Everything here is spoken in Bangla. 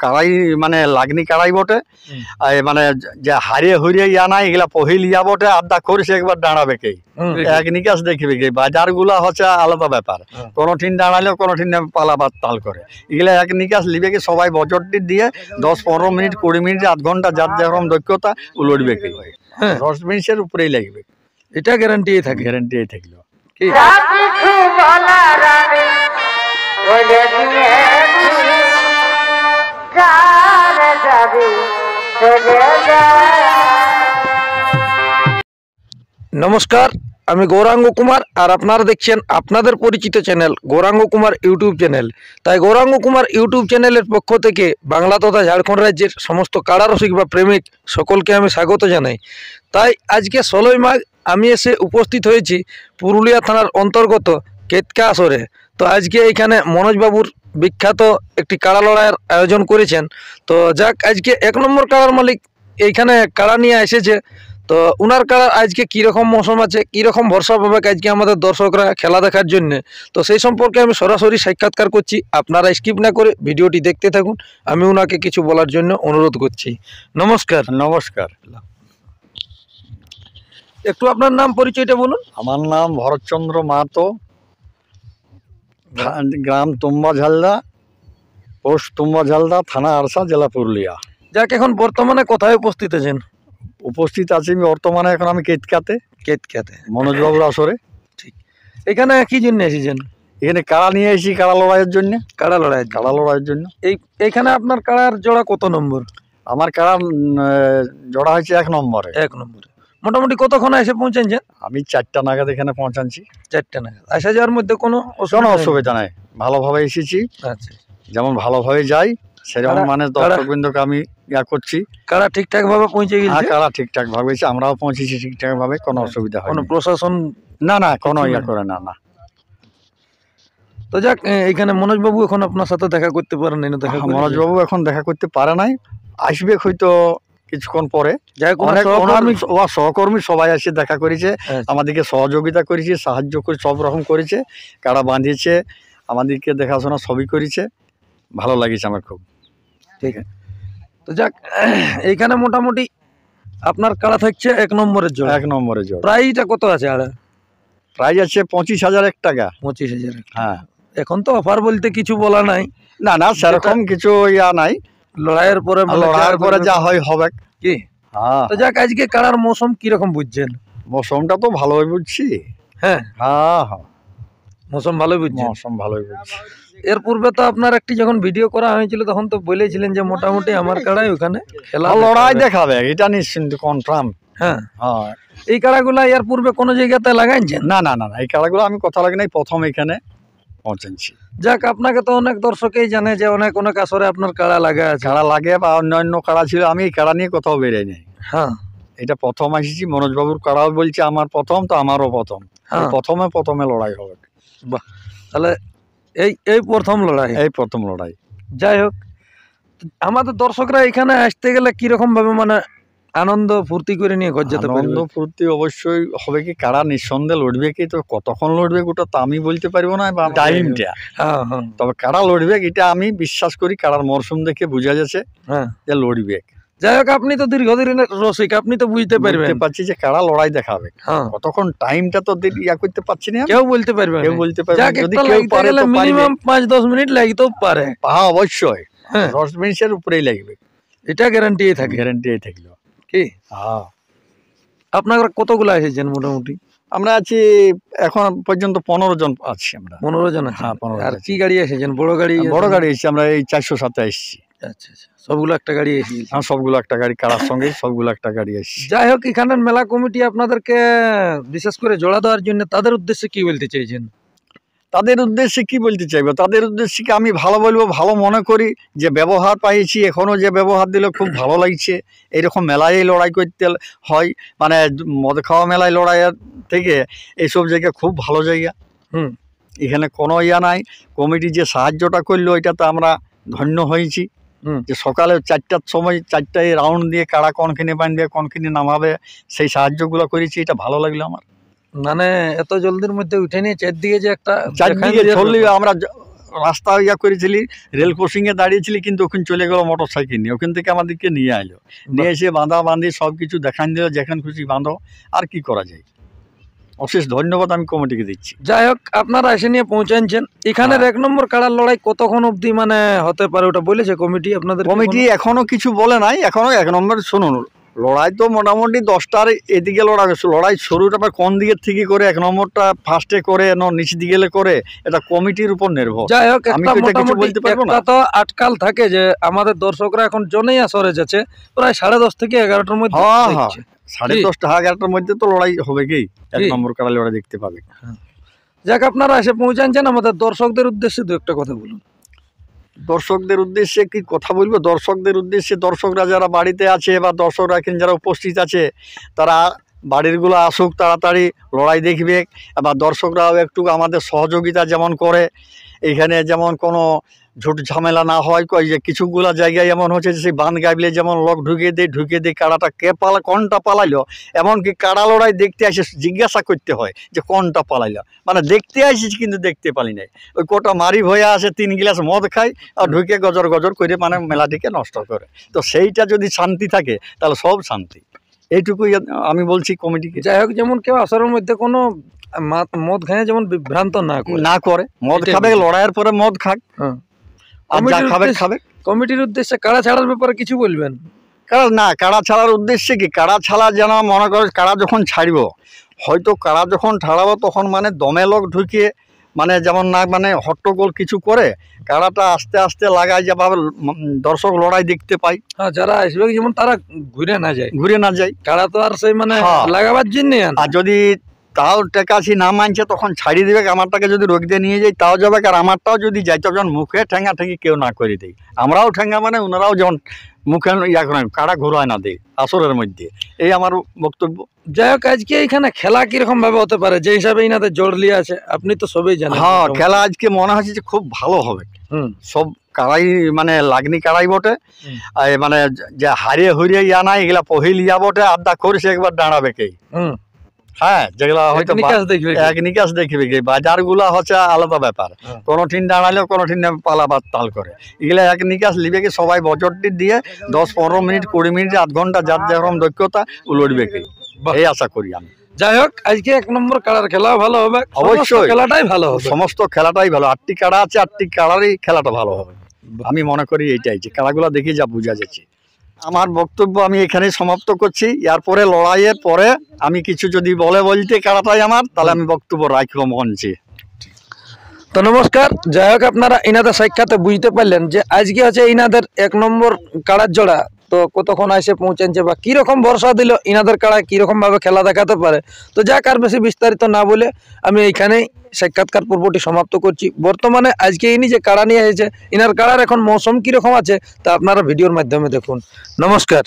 কাড়াই মানে লাগনি কাড়াই বটে, মানে যে হারিয়ে হুরিয়ে ইয়া নাই এগুলা পহিল ইয়া বটে, আড্ডা করেছে একবার দাঁড়াবে কে এক নিকাশ দেখবে কে। বাজার গুলা হচ্ছে আলাদা ব্যাপার, কোনো ঠিন দাঁড়ালেও কোনো ঠিন পালাবার তাল করে, এগুলা এক নিকাশ লিবে কি সবাই বজরটি দিয়ে 10-15 মিনিট 20 মিনিট আধ ঘন্টা যার যেরকম দক্ষতা ও লড়বে কে। 10 মিনিটের উপরেই লাগবে, এটা গ্যারান্টি থাকে। গ্যারান্টি থাকলো কি নমস্কার, আমি গৌরাঙ্গ কুমার আর আপনারা দেখছেন আপনাদের পরিচিত channel Gauranga Kumar YouTube channel. তাই গৌরাঙ্গ কুমার ইউটিউব চ্যানেলের পক্ষ থেকে বাংলা তথা ঝাড়খণ্ড রাজ্যের সমস্ত কাড়া রসিক বা প্রেমিক সকলকে আমি স্বাগত জানাই। তাই আজকে 16ই মাঘ আমি এসে উপস্থিত হয়েছি পুরুলিয়া থানার অন্তর্গত কেতকা আসরে। তো আজকে এখানে মনোজবাবুর বিখ্যাত একটি কাড়া লড়াইয়ের আয়োজন করেছেন। তো যাক, আজকে 1 নম্বর কাড়ার মালিক এইখানে কাড়া নিয়ে এসেছে। তো উনার কাড়ার আজকে কীরকম মৌসুম আছে, কীরকম ভরসা পাবে আজকে আমাদের দর্শকরা খেলা দেখার জন্য, তো সেই সম্পর্কে আমি সরাসরি সাক্ষাৎকার করছি। আপনারা স্কিপ না করে ভিডিওটি দেখতে থাকুন। আমি উনাকে কিছু বলার জন্য অনুরোধ করছি। নমস্কার। নমস্কার। একটু আপনার নাম পরিচয়টা বলুন। আমার নাম ভরতচন্দ্র মাহাতো, গ্রাম তুম্বা ঝালদা, পোস্ট তুম্বা ঝালদা, থানা আরসা, জেলা পুরুলিয়া। যাক, এখন বর্তমানে কোথায় উপস্থিত আছেন? উপস্থিত আছি আমি বর্তমানে এখন আমি কেতকাতে মনোজবাবুর আসরে। ঠিক, এখানে কি জন্য এসেছেন? এখানে কাড়া নিয়ে এসেছি কাড়া লড়াইয়ের জন্য। কাড়া লড়াইয়ের জন্য। এইখানে আপনার কাড়ার জোড়া কত নম্বর? আমার কাড়া জোড়া হয়েছে 1 নম্বরে। 1 নম্বরে। মোটামুটি কতক্ষণ এসে পৌঁছাচ্ছেন? আমি 4টা নাগাদ এখানে পৌঁছাচ্ছি। 4টা নাগাদ আসা যাওয়ার মধ্যে কোনো অসুবিধা নাই, ভালোভাবে এসেছি। আচ্ছা, যেমন ভালোভাবে যাই সেরকম মানে দর্শকবৃন্দকে আমি ইয়া করছি। কাড়া ঠিকঠাক ভাবে পৌঁছে গেছে? কাড়া ঠিকঠাক ভাবে, আমরাও পৌঁছেছি ঠিকঠাক ভাবে, কোনো অসুবিধা হয় কোনো প্রশাসন না কোনো ইয়া করে না। তো যাক, এখানে মনোজবাবু এখন আপনার সাথে দেখা করতে পারেন না? মনোজবাবু এখন দেখা করতে পারে নাই, আসবে হয়তো কিছুক্ষণ পরে। সহকর্মী সবাই এসে দেখা করেছে, আমাদেরকে সহযোগিতা করেছে, সাহায্য করে সব রকম করেছে, কাড়া বাঁধিয়েছে, আমাদেরকে দেখাশোনা সবই করেছে, ভালো লাগেছে আমার খুব। ঠিক আছে। তো যাক, এইখানে মোটামুটি আপনার কাড়া থাকছে 1 নম্বরের জোড়া। 1 নম্বরের জোড়া। প্রাইসটা কত আছে? প্রাইস আছে 25,000 টাকা। 25,000। হ্যাঁ, এখন তো অফার বলতে কিছু বলা নাই। না সেরকম কিছু ইয়া নাই, লড়াইয়ের পরে যা হয় হবে কি। তো যাক, আজকে কাড়ার মৌসুম কিরকম বুঝছেন? মৌসুমটা তো ভালোই বুঝছি। হ্যাঁ, মৌসুম ভালোই বুঝছি। এর পূর্বে তো আপনার একটি যখন ভিডিও করা হয়েছিল তখন তো বলেছিলেন যে মোটামুটি আমার কাড়াই ওখানে খেলা লড়াই দেখাবে, এটা নিশ্চিন্ত কনফার্ম। হ্যাঁ, এই কাড়াগুলা এর পূর্বে কোনো জায়গাতে লাগাইছেন? না, এই কাড়াগুলো আমি কথা লাগে নাই, প্রথম এখানে পৌঁছেছি। যাক, আপনাকে তো অনেক দর্শকেই জানে যে অনেক আসরে আপনার কাড়া লাগা আছে। কাড়া লাগে বা অন্যান্য কাড়া ছিল, আমি এই কাড়া নিয়ে কোথাও বেরোই নাই। হ্যাঁ, এটা প্রথম আসিছি, মনোজবাবুর কাড়াও বলছে আমার প্রথম, তো আমারও প্রথম। প্রথমে লড়াই হবে। বাহ, তাহলে এই প্রথম লড়াই। যাই হোক, আমাদের দর্শকরা এখানে আসতে গেলে কিরকম ভাবে মানে আনন্দ ফুর্তি করে নিয়ে ঘর যেতে পারবে? আনন্দ ফুর্তি অবশ্যই হবে। কি কাড়া নিঃসন্দেহে লড়বে, কি তো কতক্ষণ লড়বে ওটা তো আমি বলতে পারবো না, বা টাইমটা। তবে কাড়া লড়বে এটা আমি বিশ্বাস করি, কাড়ার মরশুম দেখে বোঝা যাচ্ছে যে লড়বে। যাই হোক, আপনি তো দীর্ঘদিনের রসিক, আপনি তো বুঝতে পারছি যে কাড়া লড়াই দেখাবে। কতক্ষণ টাইমটা তো ইয়া করতে পারছি না, কেউ বলতে পারবে। যদি কেউ পারে মিনিমাম 5-10 মিনিট লাগতেও পারে। অবশ্যই 10 মিনিটের উপরেই লাগবে, এটা গ্যারান্টি থাকলো। কি আপনারা কতগুলো এসেছেন? মোটামুটি আমরা আছি এখন পর্যন্ত 15 জন আছি আমরা। 15 জন? হ্যাঁ, 15। আর কি গাড়ি এসেছেন? বড় গাড়ি এসেছি আমরা, এই 407 এসেছি। আচ্ছা, সবগুলো একটা গাড়ি এসেছি। হ্যাঁ, সবগুলো একটা গাড়ি, কাড়ার সঙ্গে সবগুলো একটা গাড়ি এসেছি। যাই হোক, এখানের মেলা কমিটি আপনাদেরকে বিশেষ করে জোড়া দেওয়ার জন্য তাদের উদ্দেশ্যে কি বলতে চাইছেন? তাদের উদ্দেশ্যে কি বলতে চাইবো, তাদের উদ্দেশ্যে আমি ভালো বলবো, ভালো মনে করি যে ব্যবহার পাইছি, এখনো যে ব্যবহার দিলে খুব ভালো লাগছে। এইরকম মেলায় লড়াই করতে হয়, মানে মদ খাওয়া মেলায় লড়াইয়ের থেকে এইসব জায়গা খুব ভালো জায়গা। এখানে কোনো ইয়া নাই। কমিটি যে সাহায্যটা করলো এটাতে আমরা ধন্য হয়েছি, যে সকালে 4টার সময় 4টায় রাউন্ড দিয়ে কাড়া কোনখানে বাঁধবে কোনখানে নামাবে সেই সাহায্যগুলো করেছি, এটা ভালো লাগলো আমার। মানে এত জলদির মধ্যে উঠে নিয়ে চারদিকে যে একটা চারদিকে চললে আমরা রাস্তা ইয়া করেছিলি, রেল ক্রসিংয়ে দাঁড়িয়েছিলি, কিন্তু ওখানে চলে গেল মোটর সাইকেল নিয়ে, ওখান থেকে আমাদেরকে নিয়ে এলো, নিয়ে এসে বাঁধি সব কিছু দেখান দিল, যেখানে খুশি বাঁধো, আর কি করা যায়। অশেষ ধন্যবাদ আমি কমিটিকে দিচ্ছি। যাই হোক, আপনারা এসে নিয়ে পৌঁছাচ্ছেন। এখানের 1 নম্বর কাড়ার লড়াই কতক্ষণ অবধি মানে হতে পারে ওটা বলেছে কমিটি আপনাদের? কমিটি এখনো কিছু বলে নাই, এখনো 1 নম্বর শুনুন, লড়াই তো মোটামুটি 10টার এদিকে লড়াই শুরুটা কোন দিকের থেকে করে 1 নম্বরটা ফার্স্টে করে নিচ দিকে করে, এটা কমিটির উপর নির্ভর। যাই হোক, আমি তো কিছু বলতে পারবো না। একটা তো আটকাল থাকে যে আমাদের দর্শকরা এখন জনেইয়া সরে যাচ্ছে, প্রায় 10:30 থেকে 11টার মধ্যে। হ্যাঁ, 10:30 11টার মধ্যে তো লড়াই হবে, কি 1 নম্বর কাড়া লড়াই দেখতে পাবে। যাক, আপনারা এসে পৌঁছাচ্ছেন, আমাদের দর্শকদের উদ্দেশ্যে দু একটা কথা বলুন। দর্শকদের উদ্দেশ্যে কি কথা বলবো? দর্শকদের উদ্দেশ্যে, দর্শকরা যারা বাড়িতে আছে বা দর্শকরা এখানে যারা উপস্থিত আছে, তারা বাড়িরগুলো আসুক, তাড়াতাড়ি লড়াই দেখবে। বা দর্শকরাও একটু আমাদের সহযোগিতা যেমন করে, এইখানে যেমন কোনো ঝুট ঝামেলা না হয়। যে কিছুগুলা জায়গায় এমন হচ্ছে যে সেই বাঁধ গাইবলে যেমন লোক ঢুকিয়ে দেয় কাড়াটা কে কোনটা পালাইলো, এমনকি কাড়া লড়াই দেখতে আসে জিজ্ঞাসা করতে হয় যে কোনটা পালাইলো, মানে দেখতে আসিস কিন্তু দেখতে পালি নাই। ওই কোটা মারি হয়ে আসে, 3 গ্লাস মদ খায় আর ঢুকে গজর গজর করে মানে মেলাটিকে নষ্ট করে। তো সেইটা যদি শান্তি থাকে তাহলে সব শান্তি, এইটুকুই আমি বলছি কমিটিকে। যাই হোক, যেমন কেউ আসরের মধ্যে কোনো মদ খায় যেমন বিভ্রান্ত না করে, মদ খাবে, লড়াইয়ের পরে মদ খাক, খাবে। কমিটির উদ্দেশ্যে কাড়া ছাড়ার ব্যাপারে কিছু বলবেন? কাড়া ছাড়ার উদ্দেশ্যে কি, কাড়া ছাড়া যেন মনে করে কাড়া যখন ছাড়ব, হয়তো কাড়া যখন ছাড়াবো তখন মানে দমে লোক ঢুকিয়ে মানে যেমন না মানে হট্টগোল কিছু করে, কাড়াটা আস্তে আস্তে লাগাই যেভাবে দর্শক লড়াই দেখতে পাই। হ্যাঁ, যারা আসবে যেমন তারা ঘুরে না যায়, কাড়া তো আর সেই মানে লাগাবার জন্য। আর যদি তাও টেকাছি না মানছে তখন ছাড়িয়ে দেবে, আমারটাকে যদি রোগ দিয়ে নিয়ে যাই তাও যাবে, আর আমারটাও যদি যাই তখন মুখে ঠেঙ্গা ঠেঙ্গি কেউ না করে দেয়, আমরাও ঠেঙ্গা মানে ওনারাও যেমন মুখে ইয়া করেন, কাড়া ঘুরায় না দেয় আসরের মধ্যে, এই আমার বক্তব্য। যাই হোক, আজকে এখানে খেলা কিরকম ভাবে হতে পারে যে হিসাবে ইনাদের জোর লিয়ে আছে, আপনি তো সবই জানেন। হ্যাঁ, খেলা আজকে মনে হচ্ছে যে খুব ভালো হবে। সব কাড়াই মানে লাগনি কাড়াই বটে, মানে যে হারিয়ে হুরিয়ে ইয়া নাই, এগুলা পহিল ইয়া বটে, আড্ডা করেছে একবার দাঁড়াবে কে। হ্যাঁ, যেগুলা হয়তো এক নিকাশ দেখবে, বাজার গুলা হচ্ছে আলাদা ব্যাপার, কোনো ঠিন দাঁড়ালেও কোনো ঠিন পালাবার তাল করে, এগুলা এক নিকাশ লিবে কি সবাই বছরটি দিয়ে 10-15 মিনিট 20 মিনিট আধ ঘন্টা যার যেরকম দক্ষতা লড়বে কি, এই আশা করি আমি। যাই হোক, আজকে 1 নম্বর কাড়ার খেলা ভালো হবে, অবশ্যই খেলাটাই ভালো হবে, সমস্ত খেলাটাই ভালো। 8টি কাড়া আছে, 8টি কাড়ারই খেলাটা ভালো হবে, আমি মনে করি এইটাই, যে খেলাগুলো দেখে যা বোঝা যাচ্ছে। আমার বক্তব্য আমি এখানেই সমাপ্ত করছি। এরপরে লড়াইয়ের পরে আমি কিছু যদি বলতে কাড়াটাই আমার, তাহলে আমি বক্তব্য রাখবো মঞ্চে। তো নমস্কার। যাই হোক, আপনারা ইনাদের সাক্ষাতে বুঝতে পারলেন যে আজকে হচ্ছে ইনাদের 1 নম্বর কাড়ার জোড়া, তো কতক্ষণ এসে পৌঁছাচ্ছে বা কিরকম ভরসা দিল ইনাদের কাড়া কিরকম ভাবে খেলা দেখাতে পারে। তো যাক, আর বেশি বিস্তারিত না বলে আমি এইখানেই সাক্ষাৎকার পর্বটি সমাপ্ত করছি। বর্তমানে আজকে ইনি যে কাড়া নিয়ে এসেছে, ইনার কাড়ার এখন মৌসুম কিরকম আছে তা আপনারা ভিডিওর মাধ্যমে দেখুন। নমস্কার।